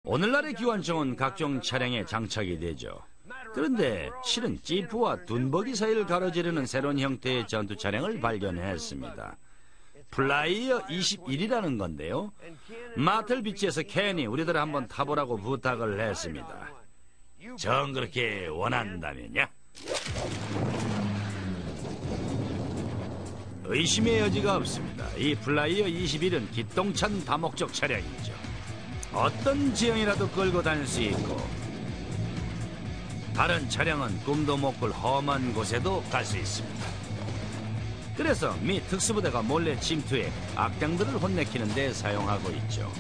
오늘날의 기관총은 각종 차량에 장착이 되죠. 그런데 실은 지프와 둔버기 사이를 가로지르는 새로운 형태의 전투 차량을 발견했습니다. 플라이어 21이라는 건데요. 마틀비치에서 켄이 우리들 한번 타보라고 부탁을 했습니다. 정 그렇게 원한다면요. 의심의 여지가 없습니다. 이 플라이어 21은 기똥찬 다목적 차량이죠. 어떤 지형이라도 끌고 다닐 수 있고 다른 차량은 꿈도 못 꿀 험한 곳에도 갈 수 있습니다. 그래서 미 특수부대가 몰래 침투해 악당들을 혼내키는 데 사용하고 있죠.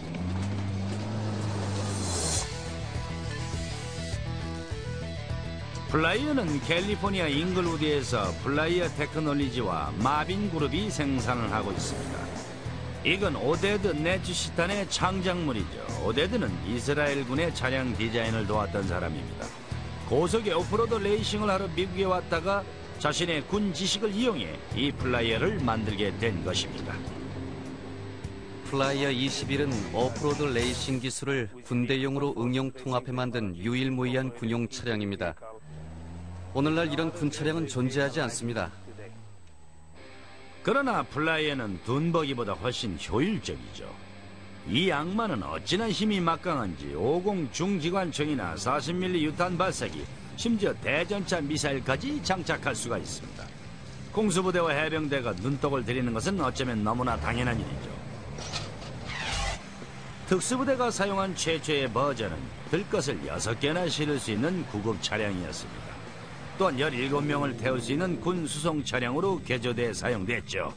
플라이어는 캘리포니아 잉글우드에서 플라이어 테크놀리지와 마빈 그룹이 생산을 하고 있습니다. 이건 오데드 네츠시탄의 창작물이죠. 오데드는 이스라엘군의 차량 디자인을 도왔던 사람입니다. 고속의 오프로드 레이싱을 하러 미국에 왔다가 자신의 군 지식을 이용해 이 플라이어를 만들게 된 것입니다. 플라이어 21은 오프로드 레이싱 기술을 군대용으로 응용 통합해 만든 유일무이한 군용 차량입니다. 오늘날 이런 군 차량은 존재하지 않습니다. 그러나 플라이어는 둔버기보다 훨씬 효율적이죠. 이 악마는 어찌나 힘이 막강한지 50 중기관총이나 40mm 유탄 발사기, 심지어 대전차 미사일까지 장착할 수가 있습니다. 공수부대와 해병대가 눈독을 들이는 것은 어쩌면 너무나 당연한 일이죠. 특수부대가 사용한 최초의 버전은 들것을 6개나 실을 수 있는 구급 차량이었습니다. 또한 17명을 태울 수 있는 군 수송 차량으로 개조돼 사용됐죠.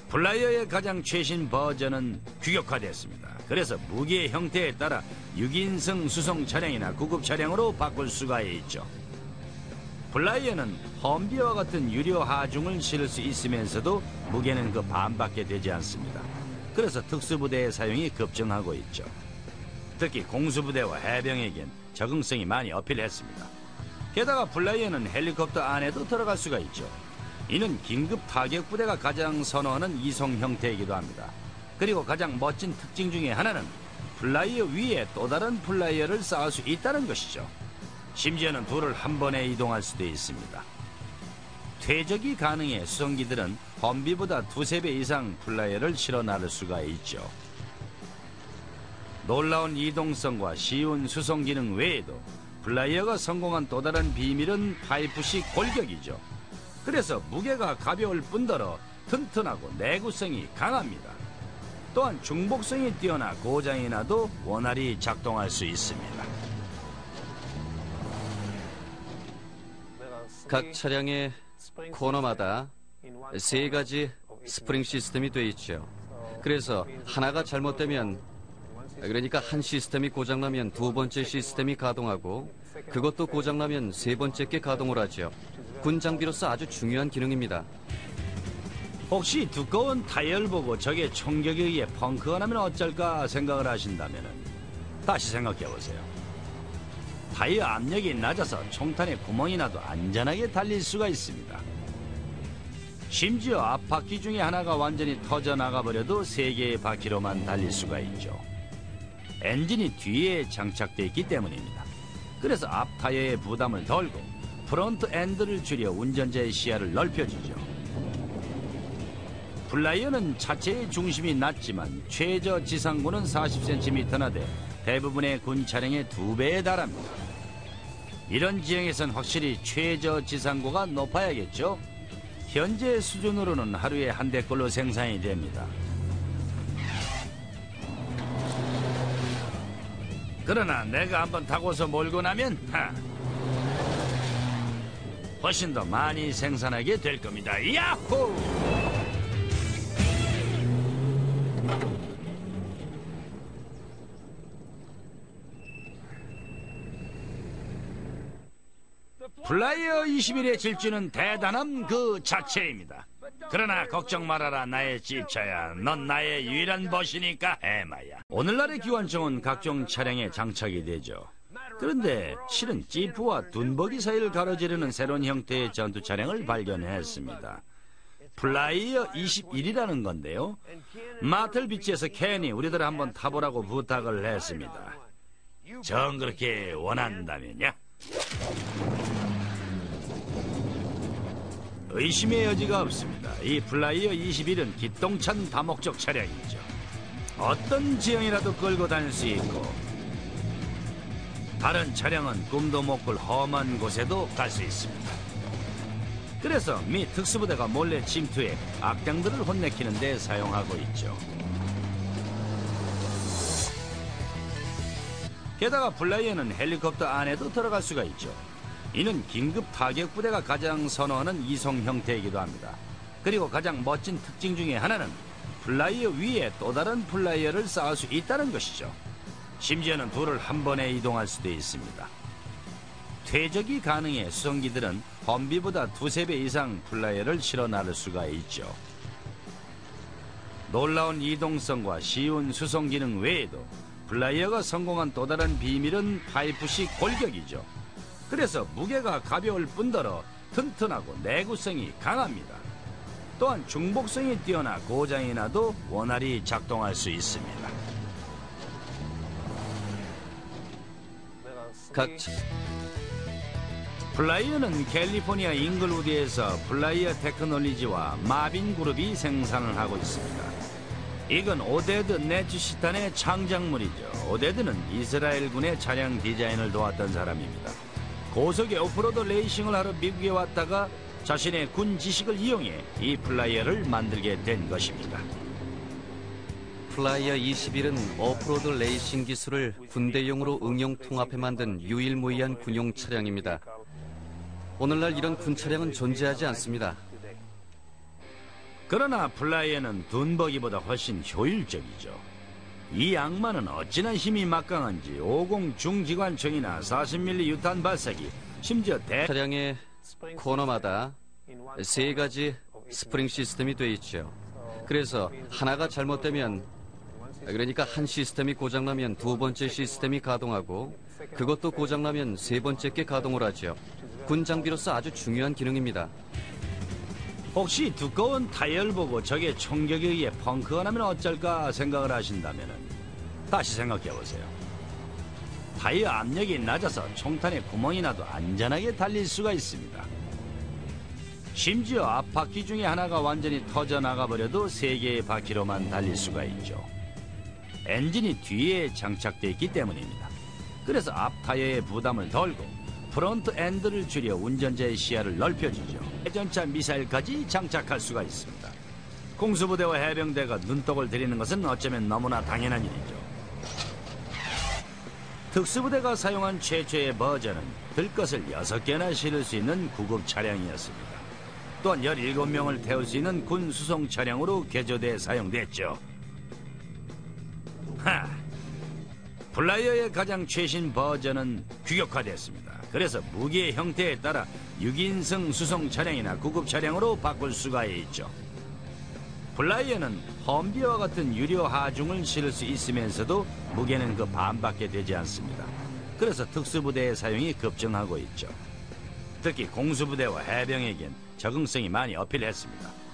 플라이어의 가장 최신 버전은 규격화됐습니다. 그래서 무기의 형태에 따라 6인승 수송 차량이나 구급 차량으로 바꿀 수가 있죠. 플라이어는 험비와 같은 유료 하중을 실을 수 있으면서도 무게는 그 반밖에 되지 않습니다. 그래서 특수부대의 사용이 급증하고 있죠. 특히 공수부대와 해병에겐 적응성이 많이 어필했습니다. 게다가 플라이어는 헬리콥터 안에도 들어갈 수가 있죠. 이는 긴급 타격 부대가 가장 선호하는 이송 형태이기도 합니다. 그리고 가장 멋진 특징 중에 하나는 플라이어 위에 또 다른 플라이어를 쌓을 수 있다는 것이죠. 심지어는 둘을 한 번에 이동할 수도 있습니다. 퇴적이 가능해 수송기들은 험비보다 2~3배 이상 플라이어를 실어 나를 수가 있죠. 놀라운 이동성과 쉬운 수송 기능 외에도 플라이어가 성공한 또 다른 비밀은 파이프식 골격이죠. 그래서 무게가 가벼울 뿐더러 튼튼하고 내구성이 강합니다. 또한 중복성이 뛰어나 고장이 나도 원활히 작동할 수 있습니다. 각 차량의 코너마다 3가지 스프링 시스템이 돼 있죠. 그래서 하나가 잘못되면, 그러니까 한 시스템이 고장나면 2번째 시스템이 가동하고 그것도 고장나면 3번째 게 가동을 하죠. 군 장비로서 아주 중요한 기능입니다. 혹시 두꺼운 타이어를 보고 적의 총격에 의해 펑크가 나면 어쩔까 생각을 하신다면 다시 생각해보세요. 타이어 압력이 낮아서 총탄에 구멍이 나도 안전하게 달릴 수가 있습니다. 심지어 앞바퀴 중에 하나가 완전히 터져나가버려도 3개의 바퀴로만 달릴 수가 있죠. 엔진이 뒤에 장착되어 있기 때문입니다. 그래서 앞 타이어의 부담을 덜고 프론트 엔드를 줄여 운전자의 시야를 넓혀주죠. 플라이어는 차체의 중심이 낮지만 최저 지상고는 40cm나 돼 대부분의 군 차량의 2배에 달합니다. 이런 지형에선 확실히 최저 지상고가 높아야겠죠? 현재 수준으로는 하루에 한 대꼴로 생산이 됩니다. 그러나 내가 한번 타고서 몰고 나면 훨씬 더 많이 생산하게 될 겁니다. 야호! 플라이어 21의 질주는 대단함 그 자체입니다. 그러나 걱정 말아라 나의 집차야. 넌 나의 유일한 벗이니까 해마야. 오늘날의 기관총은 각종 차량에 장착이 되죠. 그런데 실은 지프와 둔버기 사이를 가로지르는 새로운 형태의 전투 차량을 발견했습니다. 플라이어 21이라는 건데요. 마틀비치에서 켄이 우리들 한번 타보라고 부탁을 했습니다. 정 그렇게 원한다면요. 의심의 여지가 없습니다. 이 플라이어 21은 기똥찬 다목적 차량이죠. 어떤 지형이라도 끌고 다닐 수 있고 다른 차량은 꿈도 못 꿀 험한 곳에도 갈 수 있습니다. 그래서 미 특수부대가 몰래 침투해 악당들을 혼내키는 데 사용하고 있죠. 게다가 플라이어는 헬리콥터 안에도 들어갈 수가 있죠. 이는 긴급 타격 부대가 가장 선호하는 이송 형태이기도 합니다. 그리고 가장 멋진 특징 중에 하나는 플라이어 위에 또 다른 플라이어를 쌓을 수 있다는 것이죠. 심지어는 둘을 한 번에 이동할 수도 있습니다. 퇴적이 가능해 수송기들은 험비보다 2~3배 이상 플라이어를 실어 나를 수가 있죠. 놀라운 이동성과 쉬운 수송 기능 외에도 플라이어가 성공한 또 다른 비밀은 파이프식 골격이죠. 그래서 무게가 가벼울 뿐더러 튼튼하고 내구성이 강합니다. 또한 중복성이 뛰어나 고장이 나도 원활히 작동할 수 있습니다. 플라이어는 캘리포니아 잉글우드에서 플라이어 테크놀리지와 마빈 그룹이 생산을 하고 있습니다. 이건 오데드 네츠시탄의 창작물이죠. 오데드는 이스라엘군의 차량 디자인을 도왔던 사람입니다. 고속의 오프로드 레이싱을 하러 미국에 왔다가 자신의 군 지식을 이용해 이 플라이어를 만들게 된 것입니다. 플라이어 21은 오프로드 레이싱 기술을 군대용으로 응용 통합해 만든 유일무이한 군용 차량입니다. 오늘날 이런 군 차량은 존재하지 않습니다. 그러나 플라이어는 둔버기보다 훨씬 효율적이죠. 이 양만은 어찌나 힘이 막강한지 50 중기관총이나 40mm 유탄 발사기, 심지어 차량의 코너마다 3가지 스프링 시스템이 되어 있죠. 그래서 하나가 잘못되면, 그러니까 한 시스템이 고장나면 2번째 시스템이 가동하고 그것도 고장나면 3번째 게 가동을 하죠. 군 장비로서 아주 중요한 기능입니다. 혹시 두꺼운 타이어를 보고 적의 총격에 의해 펑크가 나면 어쩔까 생각을 하신다면 다시 생각해보세요. 타이어 압력이 낮아서 총탄에 구멍이 나도 안전하게 달릴 수가 있습니다. 심지어 앞바퀴 중에 하나가 완전히 터져나가버려도 3개의 바퀴로만 달릴 수가 있죠. 엔진이 뒤에 장착되어 있기 때문입니다. 그래서 앞 타이어의 부담을 덜고 프론트 엔드를 줄여 운전자의 시야를 넓혀주죠. 회전차 미사일까지 장착할 수가 있습니다. 공수부대와 해병대가 눈독을 들이는 것은 어쩌면 너무나 당연한 일이죠. 특수부대가 사용한 최초의 버전은 들것을 6개나 실을 수 있는 구급 차량이었습니다. 또한 17명을 태울 수 있는 군 수송 차량으로 개조돼 사용됐죠. 플라이어의 가장 최신 버전은 규격화됐습니다. 그래서 무기의 형태에 따라 6인승 수송 차량이나 구급 차량으로 바꿀 수가 있죠. 플라이어는 험비와 같은 유료 하중을 실을 수 있으면서도 무게는 그 반밖에 되지 않습니다. 그래서 특수부대의 사용이 급증하고 있죠. 특히 공수부대와 해병에겐 적응성이 많이 어필했습니다.